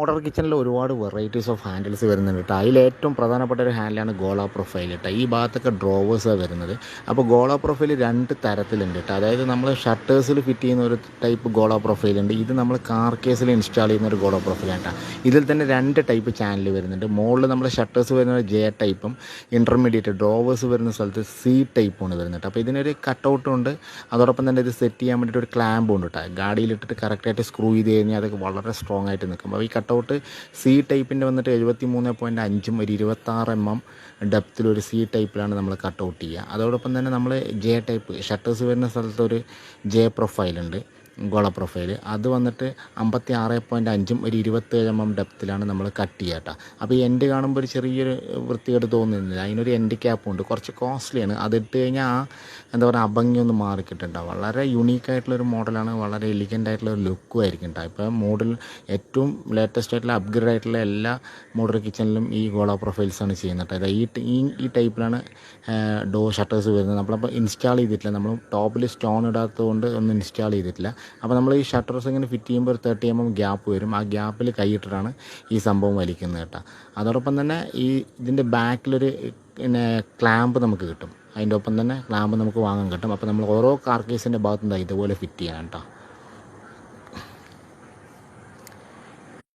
Model കിച്ചണിൽ ഒരുപാട് varieties of handles വരുന്നുണ്ട് കേട്ടോ. അതിലേറ്റവും പ്രധാനപ്പെട്ട ഒരു ഹാൻഡിലാണ് ഗോള പ്രൊഫൈൽ കേട്ടോ. ഈ ഭാഗത്തൊക്കെ ഡ്രോവേഴ്സാണ് വരുന്നത്. അപ്പോൾ ഗോള പ്രൊഫൈൽ രണ്ട് തരത്തിലുണ്ട് കേട്ടോ. അതായത് നമ്മൾ ഷട്ടേഴ്സിൽ ഫിറ്റ് ചെയ്യുന്ന ഒരു ടൈപ്പ് ഗോള പ്രൊഫൈലുണ്ട്. ഇത് നമ്മൾ കാർ കേസിൽ ഇൻസ്റ്റാൾ ചെയ്യുന്ന ഒരു ഗോള പ്രൊഫൈലാണ് കേട്ടോ. ഇതിൽ തന്നെ രണ്ട് ടൈപ്പ് ചാനൽ വരുന്നുണ്ട്. മുകളിൽ നമ്മൾ ഷട്ടേഴ്സ് വരുന്നത് ജെ ടൈപ്പും ഇൻ്റർമീഡിയറ്റ് ഡ്രോവേഴ്സ് വരുന്ന സ്ഥലത്ത് സി ടൈപ്പുമാണ് വരുന്നത് കേട്ടോ. അപ്പോൾ ഇതിനൊരു കട്ടൗട്ടും ഉണ്ട്. അതോടൊപ്പം തന്നെ ഇത് സെറ്റ് ചെയ്യാൻ വേണ്ടിയിട്ട് ഒരു ക്ലാമ്പും ഉണ്ട് കേട്ടോ. ഗാഡിയിലിട്ടിട്ട് കറക്റ്റായിട്ട് സ്ക്രൂ ചെയ്ത് കഴിഞ്ഞാൽ അതൊക്കെ വളരെ സ്ട്രോങ് ആയിട്ട് നിൽക്കും. അപ്പോൾ ഈ കട്ടൗട്ട് സി ടൈപ്പിൻ്റെ വന്നിട്ട് 73.5 ഒരു 26 mm ഡെപ്തിലൊരു സി ടൈപ്പിലാണ് നമ്മൾ കട്ടൗട്ട് ചെയ്യുക. അതോടൊപ്പം തന്നെ നമ്മൾ ജെ ടൈപ്പ് ഷട്ടേഴ്സ് വരുന്ന സ്ഥലത്ത് ഒരു ജെ പ്രൊഫൈലുണ്ട്, ഗോള പ്രൊഫൈൽ. അത് വന്നിട്ട് 56.5 ഒരു 27 mm ഡെപ്തിലാണ് നമ്മൾ കട്ട് ചെയ്യുക കേട്ടോ. അപ്പോൾ ഈ എൻഡ് കാണുമ്പോൾ ഒരു ചെറിയൊരു വൃത്തികേട് തോന്നുന്നില്ല. അതിനൊരു എൻഡ് ക്യാപ്പും ഉണ്ട്. കുറച്ച് കോസ്റ്റ്ലിയാണ്. അതിട്ട് കഴിഞ്ഞാൽ ആ എന്താ പറയുക അഭംഗിയൊന്നും മാറിക്കിട്ടുണ്ടാവും. വളരെ യുണീക്കായിട്ടുള്ളൊരു മോഡലാണ്. വളരെ എലിഗൻ്റ് ആയിട്ടുള്ള ഒരു ലുക്കും ആയിരിക്കും കേട്ടോ. ഇപ്പോൾ മോഡൽ ഏറ്റവും ലേറ്റസ്റ്റ് ആയിട്ടുള്ള അപ്ഗ്രേഡ് ആയിട്ടുള്ള എല്ലാ മോഡൽ കിച്ചണിലും ഈ ഗോള പ്രൊഫൈൽസാണ് ചെയ്യുന്നത് കേട്ടോ. ഈ ടൈപ്പിലാണ് ഡോർ ഷട്ടേഴ്സ് വരുന്നത്. നമ്മളപ്പോൾ ഇൻസ്റ്റാൾ ചെയ്തിട്ടില്ല. നമ്മൾ ടോപ്പിൽ സ്റ്റോൺ ഇടാത്തതുകൊണ്ട് ഒന്നും ഇൻസ്റ്റാൾ ചെയ്തിട്ടില്ല. അപ്പോൾ നമ്മൾ ഈ ഷട്ടേഴ്സ് ഇങ്ങനെ ഫിറ്റ് ചെയ്യുമ്പോൾ ഒരു 30 mm ഗ്യാപ്പ് വരും. ആ ഗ്യാപ്പിൽ കൈയിട്ടിട്ടാണ് ഈ സംഭവം വലിക്കുന്നത് കേട്ടോ. അതോടൊപ്പം തന്നെ ഇതിൻ്റെ ബാക്കിലൊരു പിന്നെ ക്ലാമ്പ് നമുക്ക് കിട്ടും. അതിൻ്റെ ഒപ്പം തന്നെ ക്ലാമ്പ് നമുക്ക് വാങ്ങാൻ കിട്ടും. അപ്പോൾ നമ്മൾ ഓരോ കാർ കേസിൻ്റെ ഭാഗത്തുനിന്ന് ഇതുപോലെ ഫിറ്റ് ചെയ്യണം കേട്ടോ.